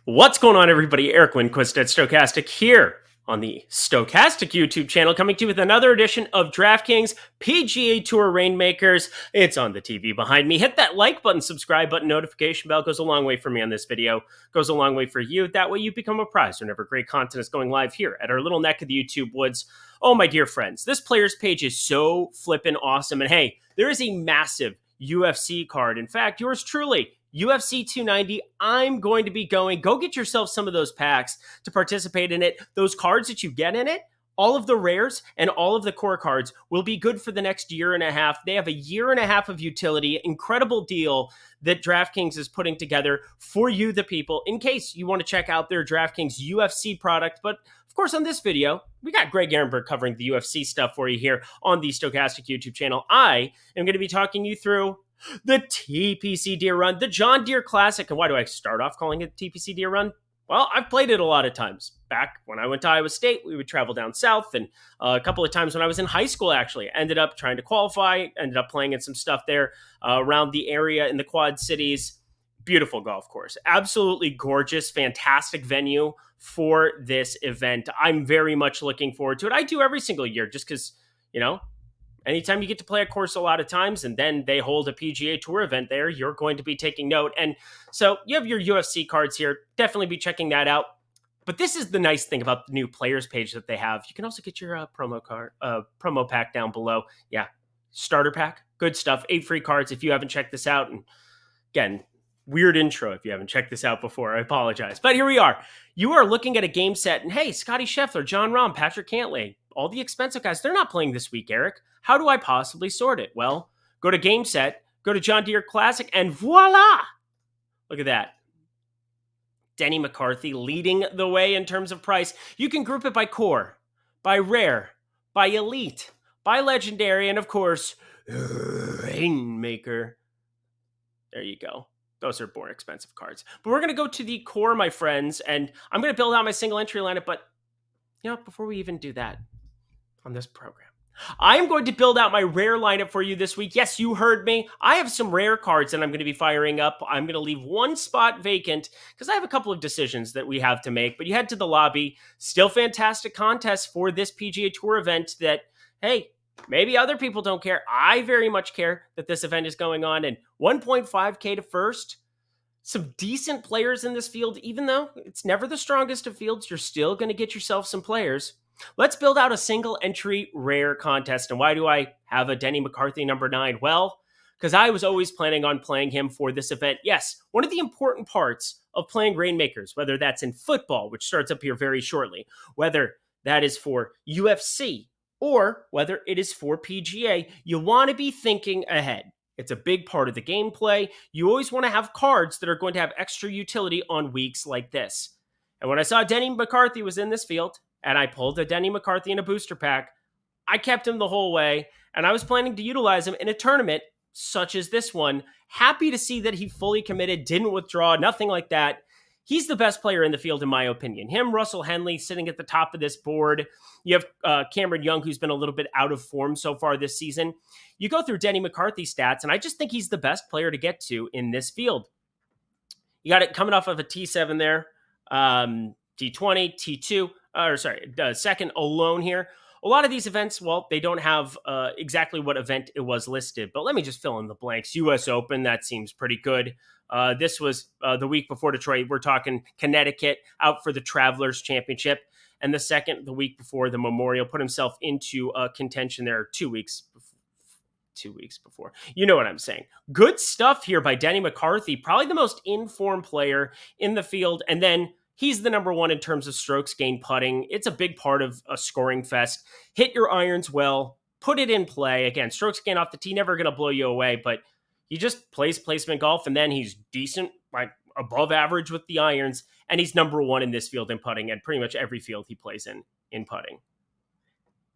What's going on, everybody? Eric Lindquist at Stochastic here on the Stochastic YouTube channel, coming to you with another edition of DraftKings PGA Tour Reignmakers. It's on the TV behind me. Hit that like button, subscribe button, notification bell. Goes a long way for me on this video. Goes a long way for you. That way you become a prize whenever great content is going live here at our little neck of the YouTube woods. Oh, my dear friends, this player's page is so flippin' awesome. And hey, there is a massive UFC card. In fact, yours truly, UFC 290, I'm going to be going. Go get yourself some of those packs to participate in it. Those cards that you get in it, all of the rares and all of the core cards will be good for the next year and a half. They have a year and a half of utility. Incredible deal that DraftKings is putting together for you, the people, in case you want to check out their DraftKings UFC product. But of course, on this video, we got Greg Ehrenberg covering the UFC stuff for you here on the Stochastic YouTube channel. I am going to be talking you through the TPC Deere Run, the John Deere Classic. And why do I start off calling it TPC Deere Run? Well, I've played it a lot of times. Back when I went to Iowa State, we would travel down south. And a couple of times when I was in high school, actually, ended up trying to qualify, ended up playing in some stuff there around the area in the Quad Cities. Beautiful golf course. Absolutely gorgeous, fantastic venue for this event. I'm very much looking forward to it. I do every single year just because, anytime you get to play a course a lot of times and then they hold a PGA Tour event there, you're going to be taking note. And so you have your UFC cards here. Definitely be checking that out. But this is the nice thing about the new players page that they have. You can also get your promo pack down below. Yeah, starter pack. Good stuff. 8 free cards if you haven't checked this out. And again, weird intro if you haven't checked this out before. I apologize. But here we are. You are looking at a game set. And hey, Scotty Scheffler, John Rahm, Patrick Cantlay, all the expensive guys, they're not playing this week, Eric. How do I possibly sort it? Well, go to Game Set, go to John Deere Classic, and voila! Look at that. Denny McCarthy leading the way in terms of price. You can group it by core, by rare, by elite, by legendary, and of course, Rainmaker. There you go. Those are more expensive cards. But we're going to go to the core, my friends, and I'm going to build out my single entry lineup. But, before we even do that on this program, I'm going to build out my rare lineup for you this week. Yes, you heard me. I have some rare cards that I'm going to be firing up. I'm going to leave one spot vacant because I have a couple of decisions that we have to make. But you head to the lobby. Still fantastic contest for this PGA Tour event that, hey, maybe other people don't care. I very much care that this event is going on. And 1.5K to first. Some decent players in this field. Even though it's never the strongest of fields, you're still going to get yourself some players. Let's build out a single entry rare contest. And why do I have a Denny McCarthy number 9? Well, because I was always planning on playing him for this event. Yes, one of the important parts of playing Reignmakers, whether that's in football, which starts up here very shortly, whether that is for UFC, or whether it is for PGA, you want to be thinking ahead. It's a big part of the gameplay. You always want to have cards that are going to have extra utility on weeks like this. And when I saw Denny McCarthy was in this field, and I pulled a Denny McCarthy in a booster pack, I kept him the whole way, and I was planning to utilize him in a tournament such as this one. Happy to see that he fully committed, didn't withdraw, nothing like that. He's the best player in the field, in my opinion. Him, Russell Henley, sitting at the top of this board. You have Cameron Young, who's been a little bit out of form so far this season. You go through Denny McCarthy's stats, and I just think he's the best player to get to in this field. You got it coming off of a T7 there, T20, T2. Second alone here. A lot of these events, well, they don't have exactly what event it was listed, but let me just fill in the blanks. U.S. Open, that seems pretty good. This was the week before Detroit. We're talking Connecticut out for the Travelers Championship. And the second, the week before the Memorial, put himself into contention there 2 weeks before. You know what I'm saying. Good stuff here by Denny McCarthy, probably the most in-form player in the field. And then he's the number 1 in terms of strokes gained putting. It's a big part of a scoring fest. Hit your irons well, put it in play. Again, strokes gained off the tee, never going to blow you away, but he just plays placement golf, and then he's decent, like above average with the irons, and he's number 1 in this field in putting, and pretty much every field he plays in putting.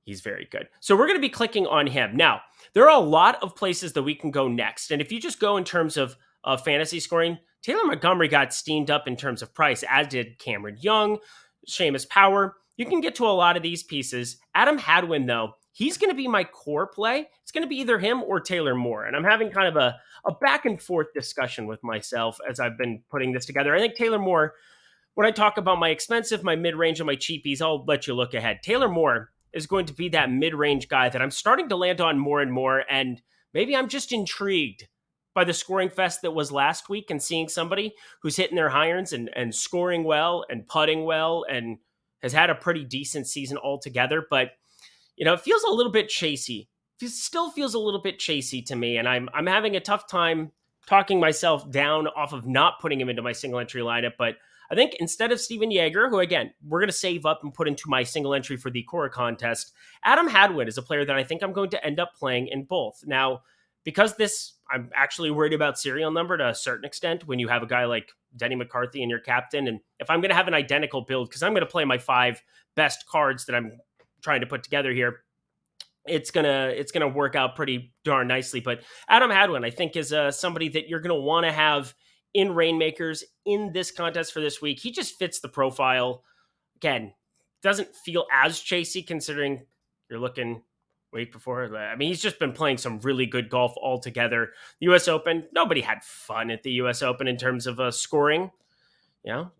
He's very good. So we're going to be clicking on him. Now, there are a lot of places that we can go next, and if you just go in terms of fantasy scoring, Taylor Montgomery got steamed up in terms of price, as did Cameron Young, Seamus Power. You can get to a lot of these pieces. Adam Hadwin, though, he's going to be my core play. It's going to be either him or Taylor Moore. And I'm having kind of a back and forth discussion with myself as I've been putting this together. I think Taylor Moore when I talk about my expensive, my mid-range, and my cheapies, I'll let you look ahead. Taylor Moore is going to be that mid-range guy that I'm starting to land on more and more, and maybe I'm just intrigued by the scoring fest that was last week and seeing somebody who's hitting their irons and scoring well and putting well and has had a pretty decent season altogether. But it feels a little bit chasey. It still feels a little bit chasey to me, and I'm having a tough time talking myself down off of not putting him into my single entry lineup. But I think instead of Steven Yeager, who again we're going to save up and put into my single entry for the Cora contest, Adam Hadwin is a player that I think I'm going to end up playing in both. Now, because I'm actually worried about serial number to a certain extent when you have a guy like Denny McCarthy in your captain, and if I'm going to have an identical build, because I'm going to play my 5 best cards that I'm trying to put together here, it's gonna work out pretty darn nicely. But Adam Hadwin, I think, is somebody that you're gonna want to have in Reignmakers in this contest for this week. He just fits the profile. Again, doesn't feel as chasey considering you're looking week before. I mean, he's just been playing some really good golf altogether. The U.S. Open, nobody had fun at the U.S. Open in terms of scoring.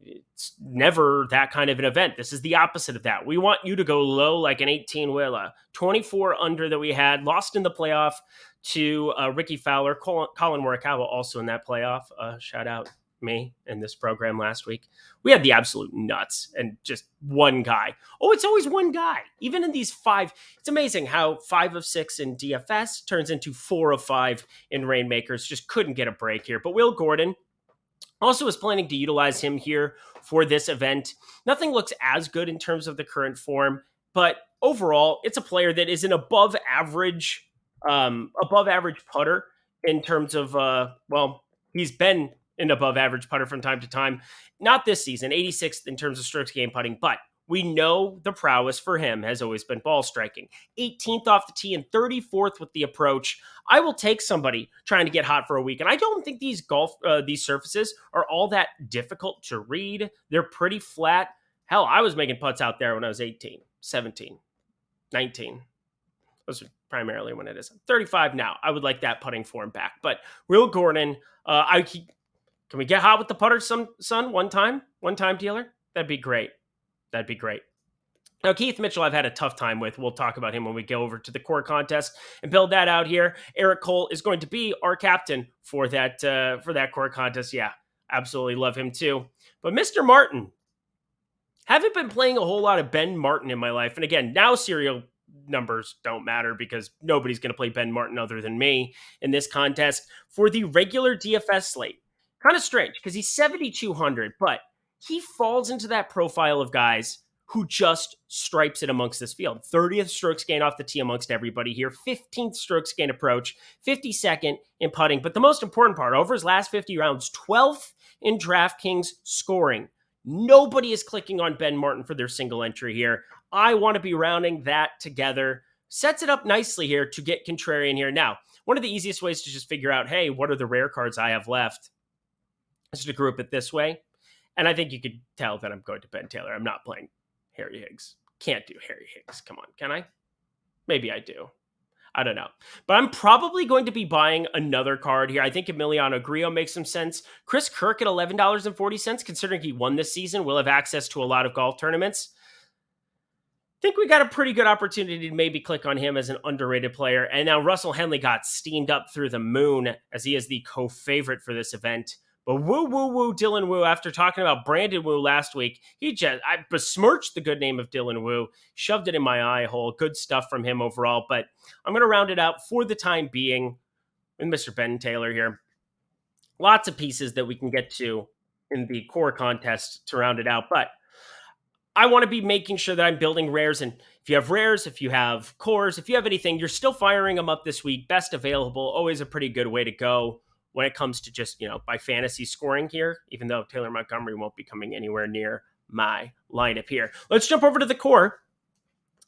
It's never that kind of an event. This is the opposite of that. We want you to go low like an 18 wheeler, 24 under that we had, lost in the playoff to Ricky Fowler, Colin Morikawa also in that playoff. Shout out me in this program last week. We had the absolute nuts and just one guy. Oh, it's always one guy. Even in these 5, it's amazing how 5 of 6 in DFS turns into 4 of 5 in Reignmakers. Just couldn't get a break here. But Will Gordon also is planning to utilize him here for this event. Nothing looks as good in terms of the current form, but overall, it's a player that is an above average putter in terms of, he's been an above average putter from time to time. Not this season, 86th in terms of strokes gained putting, but we know the prowess for him has always been ball striking. 18th off the tee and 34th with the approach. I will take somebody trying to get hot for a week. And I don't think these surfaces are all that difficult to read. They're pretty flat. Hell, I was making putts out there when I was 18, 17, 19. Those are primarily when it is. I'm 35 now. I would like that putting form back. But Will Gordon, can we get hot with the putter, son? One time, dealer? That'd be great. Now, Keith Mitchell, I've had a tough time with. We'll talk about him when we go over to the core contest and build that out here. Eric Cole is going to be our captain for that core contest. Yeah, absolutely love him too. But Mr. Martin, haven't been playing a whole lot of Ben Martin in my life. And again, now serial numbers don't matter because nobody's going to play Ben Martin other than me in this contest for the regular DFS slate. Kind of strange because he's 7,200, but he falls into that profile of guys who just stripes it amongst this field. 30th strokes gain off the tee amongst everybody here, 15th strokes gain approach, 52nd in putting. But the most important part, over his last 50 rounds, 12th in DraftKings scoring. Nobody is clicking on Ben Martin for their single entry here. I want to be rounding that together. Sets it up nicely here to get contrarian here. Now, one of the easiest ways to just figure out, hey, what are the rare cards I have left, is to group it this way. And I think you could tell that I'm going to Ben Taylor. I'm not playing Harry Higgs. Can't do Harry Higgs. Come on, can I? Maybe I do. I don't know. But I'm probably going to be buying another card here. I think Emiliano Grillo makes some sense. Chris Kirk at $11.40, considering he won this season, will have access to a lot of golf tournaments. I think we got a pretty good opportunity to maybe click on him as an underrated player. And now Russell Henley got steamed up through the moon as he is the co-favorite for this event. But Dylan Wu, after talking about Brandon Wu last week, I besmirched the good name of Dylan Wu, shoved it in my eye hole. Good stuff from him overall. But I'm going to round it out for the time being with Mr. Ben Taylor here. Lots of pieces that we can get to in the core contest to round it out. But I want to be making sure that I'm building rares. And if you have rares, if you have cores, if you have anything, you're still firing them up this week. Best available, always a pretty good way to go when it comes to just, by fantasy scoring here, even though Taylor Montgomery won't be coming anywhere near my lineup here. Let's jump over to the core.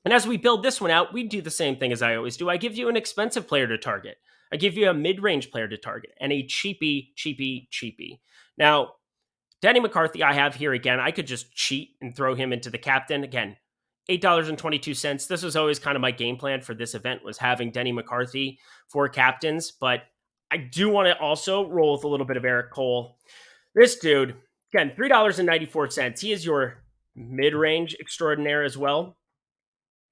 And as we build this one out, we do the same thing as I always do. I give you an expensive player to target. I give you a mid-range player to target and a cheapie. Now, Denny McCarthy I have here again. I could just cheat and throw him into the captain. Again, $8.22. This was always kind of my game plan for this event, was having Denny McCarthy for captains. But I do want to also roll with a little bit of Eric Cole. This dude, Again, $3.94. He is your mid-range extraordinaire as well.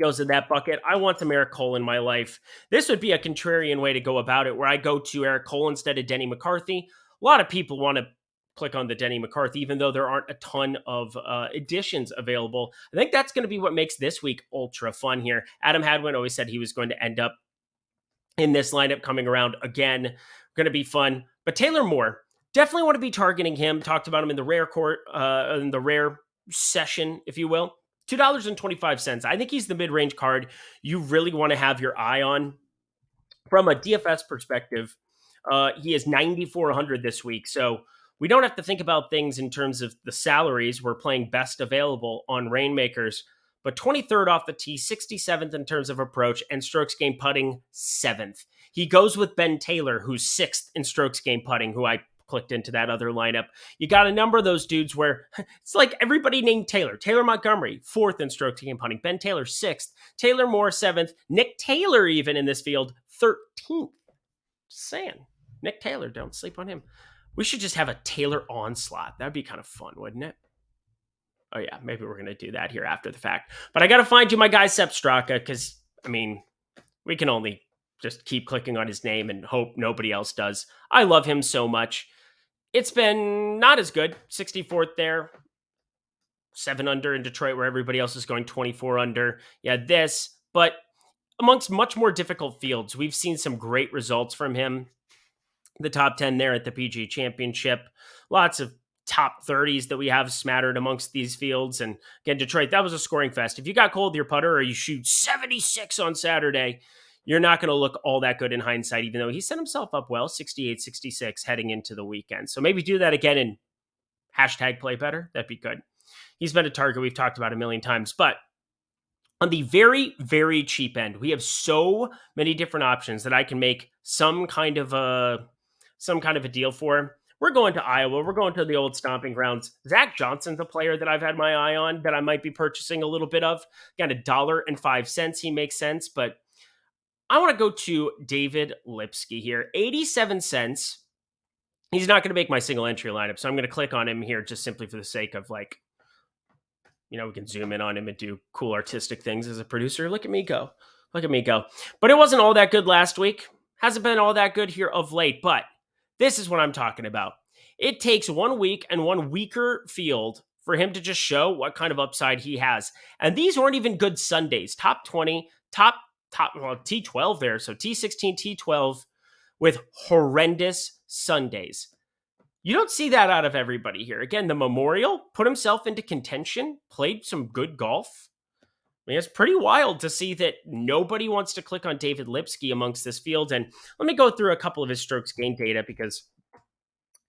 Goes in that bucket. I want some Eric Cole in my life. This would be a contrarian way to go about it, where I go to Eric Cole instead of Denny McCarthy. A lot of people want to click on the Denny McCarthy, even though there aren't a ton of editions available. I think that's going to be what makes this week ultra fun here. Adam Hadwin always said he was going to end up in this lineup coming around again. Going to be fun. But Taylor Moore, definitely want to be targeting him. Talked about him in the rare court, in the rare session, if you will. $2.25. I think he's the mid-range card you really want to have your eye on. From a DFS perspective, he is 9,400 this week. So we don't have to think about things in terms of the salaries. We're playing best available on Reignmakers. But 23rd off the tee, 67th in terms of approach, and strokes game putting, 7th. He goes with Ben Taylor, who's 6th in strokes game putting, who I clicked into that other lineup. You got a number of those dudes where it's like everybody named Taylor. Taylor Montgomery, 4th in strokes game putting. Ben Taylor, 6th. Taylor Moore, 7th. Nick Taylor, even in this field, 13th. Just saying. Nick Taylor, don't sleep on him. We should just have a Taylor onslaught. That'd be kind of fun, wouldn't it? Oh, yeah, maybe we're going to do that here after the fact. But I got to find you my guy, Sepp Straka, because, I mean, we can only just keep clicking on his name and hope nobody else does. I love him so much. It's been not as good. 64th there. 7 under in Detroit, where everybody else is going 24 under. Yeah, this. But amongst much more difficult fields, we've seen some great results from him. The top 10 there at the PGA Championship. Lots of top 30s that we have smattered amongst these fields. And again, Detroit, that was a scoring fest. If you got cold with your putter or you shoot 76 on Saturday, you're not going to look all that good in hindsight, even though he set himself up well, 68, 66 heading into the weekend. So maybe do that again and hashtag play better. That'd be good. He's been a target we've talked about a million times. But on the very, very cheap end, we have so many different options that I can make some kind of a deal for. We're going to Iowa. We're going to the old stomping grounds. Zach Johnson's a player that I've had my eye on that I might be purchasing a little bit of. Got $1.05. He makes sense, but I want to go to David Lipsky here. 87 cents. He's not going to make my single entry lineup, so I'm going to click on him here just simply for the sake of, like, you know, we can zoom in on him and do cool artistic things as a producer. Look at me go. Look at me go. But it wasn't all that good last week. Hasn't been all that good here of late, but this is what I'm talking about. It takes 1 week and one weaker field for him to just show what kind of upside he has. And these weren't even good Sundays. Top 20, well, T12 there. So T16, T12 with horrendous Sundays. You don't see that out of everybody here. Again, the Memorial put himself into contention, played some good golf. I mean, it's pretty wild to see that nobody wants to click on David Lipsky amongst this field. And let me go through a couple of his strokes gain data because,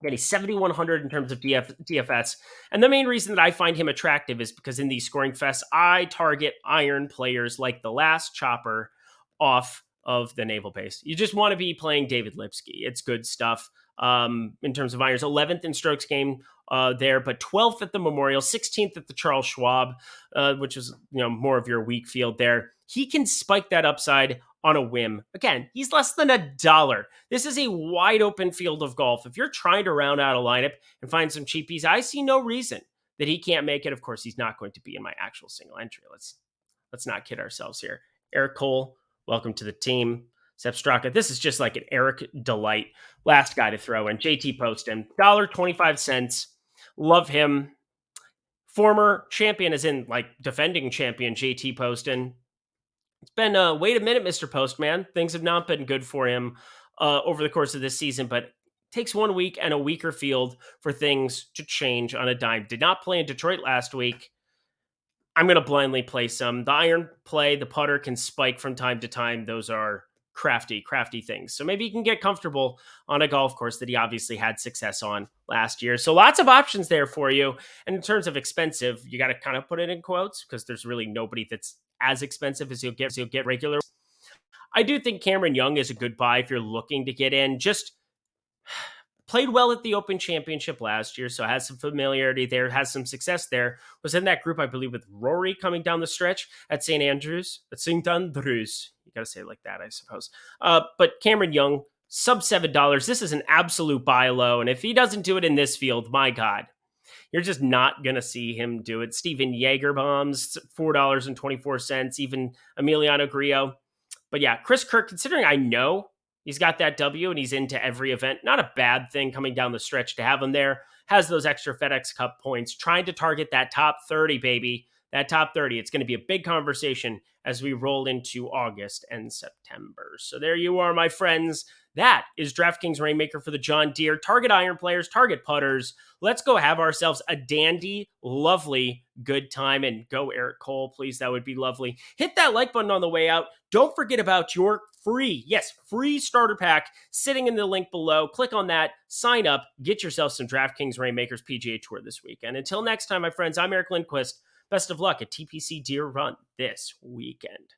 again, he's 7,100 in terms of DFS. And the main reason that I find him attractive is because in these scoring fests, I target iron players like the last chopper off of the naval base. You just want to be playing David Lipsky. It's good stuff. In terms of irons, 11th in strokes game there, but 12th at the Memorial, 16th at the Charles Schwab, which is, you know, more of your weak field there. He can spike that upside on a whim. Again, he's less than $1. This is a wide open field of golf. If you're trying to round out a lineup and find some cheapies, I see no reason that he can't make it. Of course, he's not going to be in my actual single entry. Let's not kid ourselves here. Eric Cole, welcome to the team. Sepp Straka, this is just like an Eric delight. Last guy to throw in. JT Poston, $1.25. Love him. Former champion, as in like defending champion, JT Poston. It's been, wait a minute, Mr. Postman. Things have not been good for him over the course of this season, but it takes 1 week and a weaker field for things to change on a dime. Did not play in Detroit last week. I'm going to blindly play some. The iron play, the putter can spike from time to time. Those are crafty things. So maybe you can get comfortable on a golf course that he obviously had success on last year. So lots of options there for you. And in terms of expensive, you got to kind of put it in quotes because there's really nobody that's as expensive as you'll get regular. I do think Cameron Young is a good buy if you're looking to get in. Just played well at the Open Championship last year, so has some familiarity there, has some success there. Was in that group, I believe, with Rory coming down the stretch at St. Andrews. You got to say it like that, I suppose. But Cameron Young, sub $7. This is an absolute buy low, and if he doesn't do it in this field, my God. You're just not going to see him do it. Steven Jagerbombs, $4.24, even Emiliano Grillo. But yeah, Chris Kirk, considering I know he's got that W and he's into every event, not a bad thing coming down the stretch to have him there. Has those extra FedEx Cup points, trying to target that top 30, baby. That top 30. It's going to be a big conversation as we roll into August and September. So there you are, my friends. That is DraftKings Rainmaker for the John Deere. Target iron players, target putters. Let's go have ourselves a dandy, lovely, good time. And go Eric Cole, please. That would be lovely. Hit that like button on the way out. Don't forget about your free starter pack sitting in the link below. Click on that, sign up, get yourself some DraftKings Rainmakers PGA Tour this weekend. Until next time, my friends, I'm Eric Lindquist. Best of luck at TPC Deer Run this weekend.